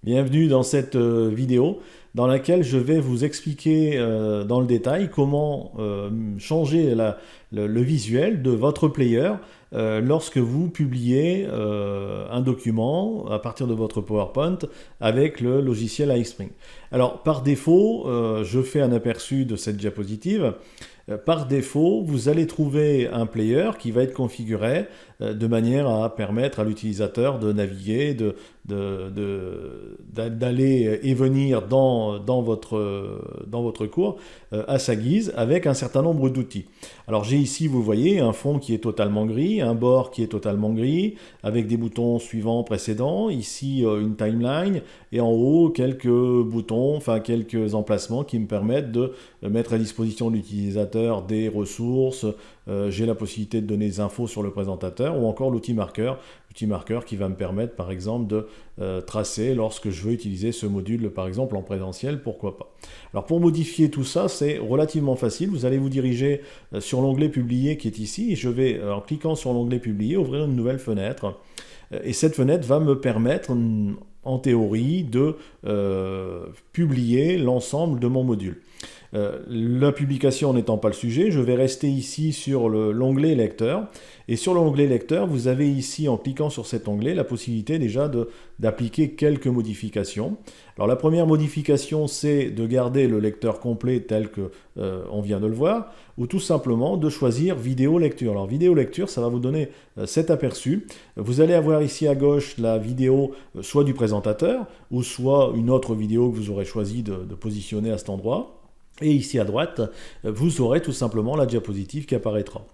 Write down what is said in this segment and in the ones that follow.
Bienvenue dans cette vidéo dans laquelle je vais vous expliquer dans le détail comment changer le visuel de votre player lorsque vous publiez un document à partir de votre PowerPoint avec le logiciel iSpring. Alors par défaut, je fais un aperçu de cette diapositive. Par défaut, vous allez trouver un player qui va être configuré de manière à permettre à l'utilisateur de naviguer, d'aller et venir dans votre cours à sa guise avec un certain nombre d'outils. Alors j'ai ici, vous voyez, un fond qui est totalement gris, un bord qui est totalement gris, avec des boutons suivants, précédents, ici une timeline, et en haut quelques boutons, enfin quelques emplacements qui me permettent de mettre à disposition de l'utilisateur des ressources, j'ai la possibilité de donner des infos sur le présentateur, ou encore l'outil marqueur qui va me permettre par exemple de tracer lorsque je veux utiliser ce module par exemple en présentiel, pourquoi pas. Alors pour modifier tout ça, c'est relativement facile, vous allez vous diriger sur l'onglet publier qui est ici, et je vais en cliquant sur l'onglet publier ouvrir une nouvelle fenêtre, et cette fenêtre va me permettre en théorie de publier l'ensemble de mon module. La publication n'étant pas le sujet, je vais rester ici sur l'onglet lecteur. Et sur l'onglet lecteur, vous avez ici, en cliquant sur cet onglet, la possibilité déjà d'appliquer quelques modifications. Alors la première modification, c'est de garder le lecteur complet tel que on vient de le voir, ou tout simplement de choisir vidéo lecture. Alors vidéo lecture, ça va vous donner cet aperçu. Vous allez avoir ici à gauche la vidéo soit du présentateur, ou soit une autre vidéo que vous aurez choisi de positionner à cet endroit. Et ici à droite, vous aurez tout simplement la diapositive qui apparaîtra.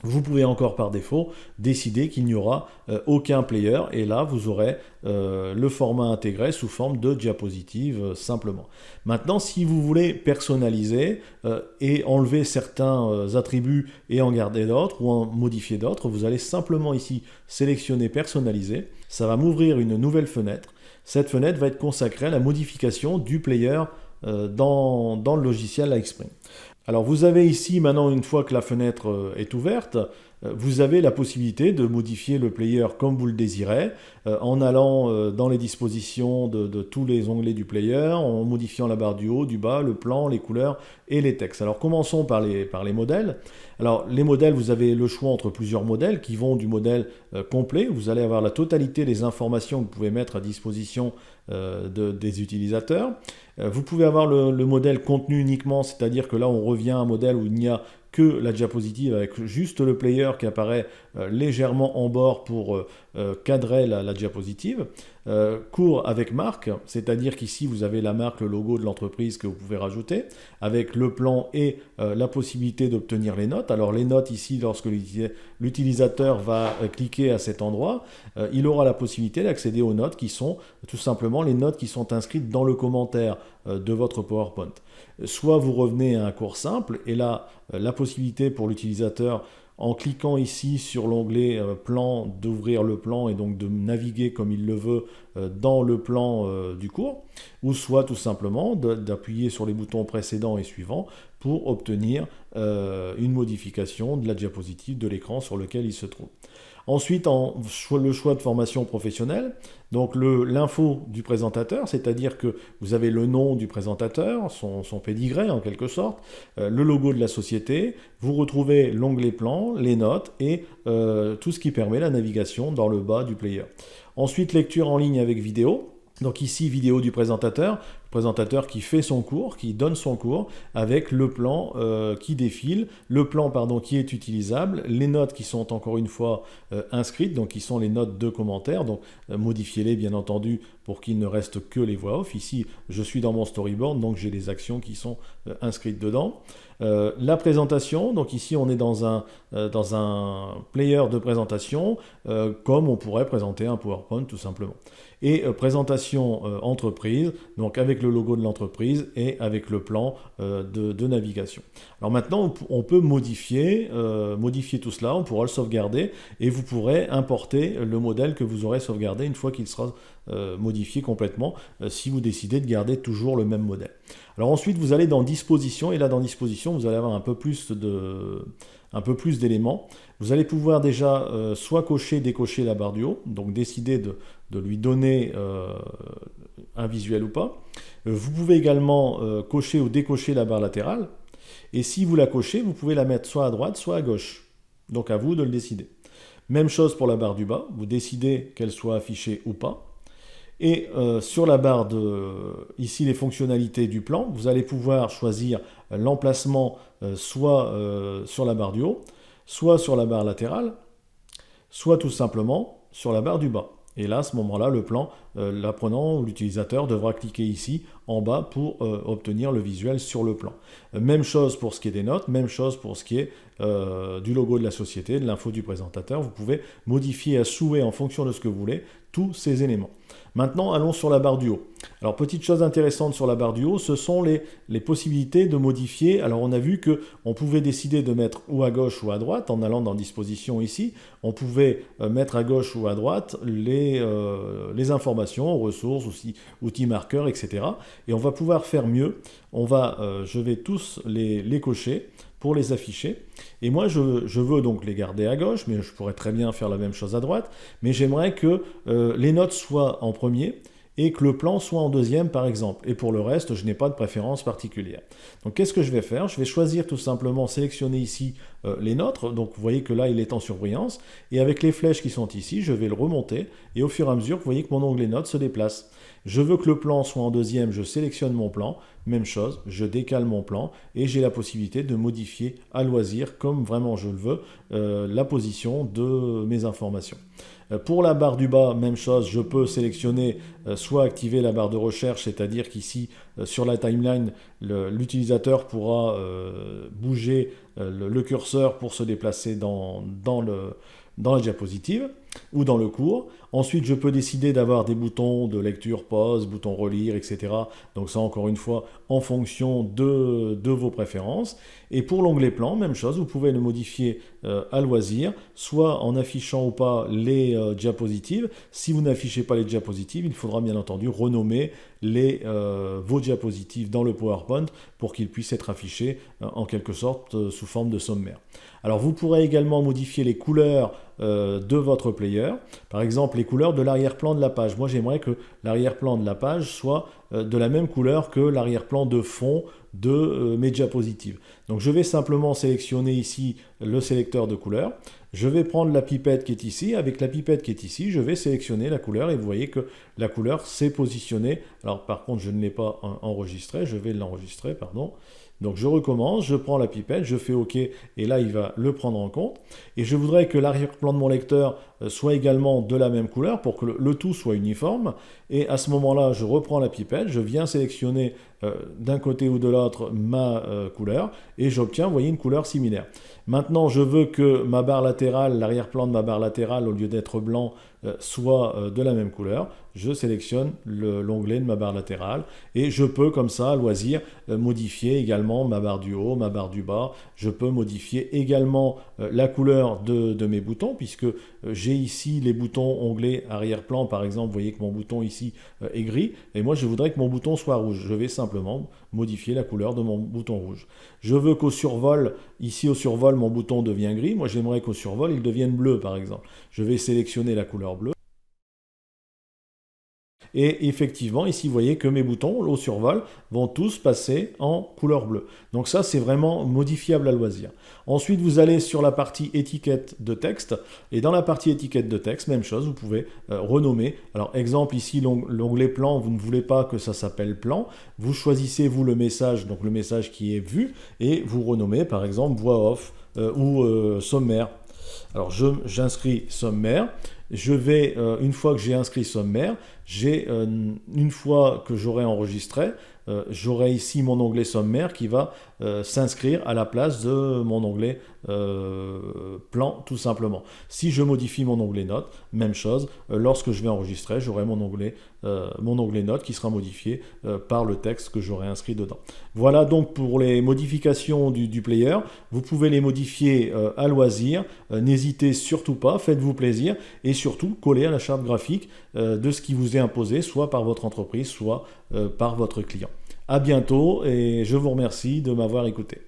Vous pouvez encore par défaut décider qu'il n'y aura aucun player, et là vous aurez le format intégré sous forme de diapositive simplement. Maintenant, si vous voulez personnaliser et enlever certains attributs et en garder d'autres ou en modifier d'autres, vous allez simplement ici sélectionner personnaliser. Ça va m'ouvrir une nouvelle fenêtre. Cette fenêtre va être consacrée à la modification du player dans le logiciel iSpring. Alors vous avez ici maintenant, une fois que la fenêtre est ouverte, vous avez la possibilité de modifier le player comme vous le désirez, en allant dans les dispositions de tous les onglets du player, en modifiant la barre du haut, du bas, le plan, les couleurs et les textes. Alors commençons par les modèles. Alors les modèles, vous avez le choix entre plusieurs modèles qui vont du modèle complet. Vous allez avoir la totalité des informations que vous pouvez mettre à disposition des utilisateurs. Vous pouvez avoir le modèle contenu uniquement, c'est-à-dire que là on revient à un modèle où il n'y a que la diapositive avec juste le player qui apparaît légèrement en bord pour cadrer la diapositive. Court avec marque, c'est-à-dire qu'ici vous avez la marque, le logo de l'entreprise que vous pouvez rajouter, avec le plan et la possibilité d'obtenir les notes. Alors les notes ici, lorsque l'utilisateur va cliquer à cet endroit, il aura la possibilité d'accéder aux notes qui sont tout simplement les notes qui sont inscrites dans le commentaire de votre PowerPoint. Soit vous revenez à un cours simple, et là la possibilité pour l'utilisateur, en cliquant ici sur l'onglet plan, d'ouvrir le plan et donc de naviguer comme il le veut dans le plan du cours, ou soit tout simplement d'appuyer sur les boutons précédents et suivants pour obtenir une modification de la diapositive de l'écran sur lequel il se trouve. Ensuite, le choix de formation professionnelle, donc l'info du présentateur, c'est-à-dire que vous avez le nom du présentateur, son pédigré en quelque sorte, le logo de la société, vous retrouvez l'onglet plan, les notes et tout ce qui permet la navigation dans le bas du player. Ensuite, lecture en ligne avec vidéo. Donc ici, vidéo du présentateur qui fait son cours, qui donne son cours, avec le plan qui défile, le plan qui est utilisable, les notes qui sont encore une fois inscrites, donc qui sont les notes de commentaires, donc modifiez-les bien entendu pour qu'il ne reste que les voix off. Ici, je suis dans mon storyboard, donc j'ai les actions qui sont inscrites dedans. La présentation, donc ici on est dans un player de présentation, comme on pourrait présenter un PowerPoint tout simplement. Et présentation entreprise, donc avec le logo de l'entreprise et avec le plan de navigation. Alors maintenant, on peut modifier tout cela, on pourra le sauvegarder et vous pourrez importer le modèle que vous aurez sauvegardé une fois qu'il sera modifié complètement, si vous décidez de garder toujours le même modèle. Alors ensuite, vous allez dans Disposition, et là dans Disposition, vous allez avoir un peu plus un peu plus d'éléments. Vous allez pouvoir déjà soit cocher, décocher la barre du haut, donc décider de lui donner un visuel ou pas. Vous pouvez également cocher ou décocher la barre latérale. Et si vous la cochez, vous pouvez la mettre soit à droite, soit à gauche. Donc à vous de le décider. Même chose pour la barre du bas, vous décidez qu'elle soit affichée ou pas. Et sur la barre ici les fonctionnalités du plan, vous allez pouvoir choisir l'emplacement soit sur la barre du haut, soit sur la barre latérale, soit tout simplement sur la barre du bas. Et là, à ce moment-là, le plan, l'apprenant ou l'utilisateur devra cliquer ici en bas pour obtenir le visuel sur le plan. Même chose pour ce qui est des notes, même chose pour ce qui est du logo de la société, de l'info du présentateur. Vous pouvez modifier à souhait en fonction de ce que vous voulez tous ces éléments. Maintenant, allons sur la barre du haut. Alors, petite chose intéressante sur la barre du haut, ce sont les possibilités de modifier. Alors, on a vu qu'on pouvait décider de mettre ou à gauche ou à droite, en allant dans Disposition ici. On pouvait mettre à gauche ou à droite les informations, ressources, outils marqueurs, etc. Et on va pouvoir faire mieux. Je vais tous les cocher pour les afficher. Et moi, je veux donc les garder à gauche, mais je pourrais très bien faire la même chose à droite. Mais j'aimerais que les notes soient en premier et que le plan soit en deuxième, par exemple. Et pour le reste, je n'ai pas de préférence particulière. Donc, qu'est-ce que je vais faire? Je vais choisir tout simplement, sélectionner ici les notes. Donc, vous voyez que là, il est en surbrillance. Et avec les flèches qui sont ici, je vais le remonter. Et au fur et à mesure, vous voyez que mon onglet notes se déplace. Je veux que le plan soit en deuxième, je sélectionne mon plan. Même chose, je décale mon plan et j'ai la possibilité de modifier à loisir, comme vraiment je le veux, la position de mes informations. Pour la barre du bas, même chose, je peux sélectionner soit activer la barre de recherche, c'est-à-dire qu'ici, sur la timeline, l'utilisateur pourra bouger le curseur pour se déplacer dans la diapositive ou dans le cours. Ensuite, je peux décider d'avoir des boutons de lecture, pause, bouton relire, etc. Donc ça, encore une fois, en fonction de vos préférences. Et pour l'onglet plan, même chose, vous pouvez le modifier à loisir, soit en affichant ou pas les diapositives. Si vous n'affichez pas les diapositives, il faudra bien entendu renommer vos diapositives dans le PowerPoint pour qu'ils puissent être affichés en quelque sorte sous forme de sommaire. Alors vous pourrez également modifier les couleurs de votre player, par exemple les couleurs de l'arrière-plan de la page. Moi j'aimerais que l'arrière-plan de la page soit de la même couleur que l'arrière-plan de fond de mes diapositives. Donc je vais simplement sélectionner ici le sélecteur de couleurs. Je vais prendre la pipette qui est ici. Avec la pipette qui est ici, je vais sélectionner la couleur et vous voyez que la couleur s'est positionnée. Alors par contre, je ne l'ai pas enregistré. Je vais l'enregistrer, pardon. Donc je recommence, je prends la pipette, je fais OK et là il va le prendre en compte. Et je voudrais que l'arrière-plan de mon lecteur soit également de la même couleur pour que le tout soit uniforme. Et à ce moment-là, je reprends la pipette, je viens sélectionner d'un côté ou de l'autre ma couleur et j'obtiens, vous voyez, une couleur similaire. Maintenant, je veux que ma barre latérale, l'arrière-plan de ma barre latérale, au lieu d'être blanc, soit de la même couleur. Je sélectionne l'onglet de ma barre latérale et je peux comme ça, à loisir, modifier également ma barre du haut, ma barre du bas. Je peux modifier également la couleur de mes boutons puisque j'ai ici les boutons onglets arrière-plan. Par exemple, vous voyez que mon bouton ici est gris et moi je voudrais que mon bouton soit rouge. Je vais simplement modifier la couleur de mon bouton rouge. Je veux qu'au survol, ici au survol, mon bouton devient gris. Moi j'aimerais qu'au survol, il devienne bleu par exemple. Je vais sélectionner la couleur bleue. Et effectivement, ici, vous voyez que mes boutons au survol vont tous passer en couleur bleue. Donc ça, c'est vraiment modifiable à loisir. Ensuite, vous allez sur la partie étiquette de texte. Et dans la partie étiquette de texte, même chose, vous pouvez renommer. Alors, exemple, ici, l'onglet plan, vous ne voulez pas que ça s'appelle plan. Vous choisissez, vous, le message, donc le message qui est vu, et vous renommez, par exemple, voix off ou sommaire. Alors, j'inscris sommaire. Je vais, une fois que j'ai inscrit sommaire, une fois que j'aurai enregistré, j'aurai ici mon onglet sommaire qui va s'inscrire à la place de mon onglet plan, tout simplement. Si je modifie mon onglet notes, même chose, lorsque je vais enregistrer, j'aurai mon onglet notes qui sera modifié par le texte que j'aurai inscrit dedans. Voilà donc pour les modifications du player. Vous pouvez les modifier à loisir. N'hésitez surtout pas, faites-vous plaisir et surtout coller à la charte graphique de ce qui vous est imposé, soit par votre entreprise, soit par votre client. À bientôt et je vous remercie de m'avoir écouté.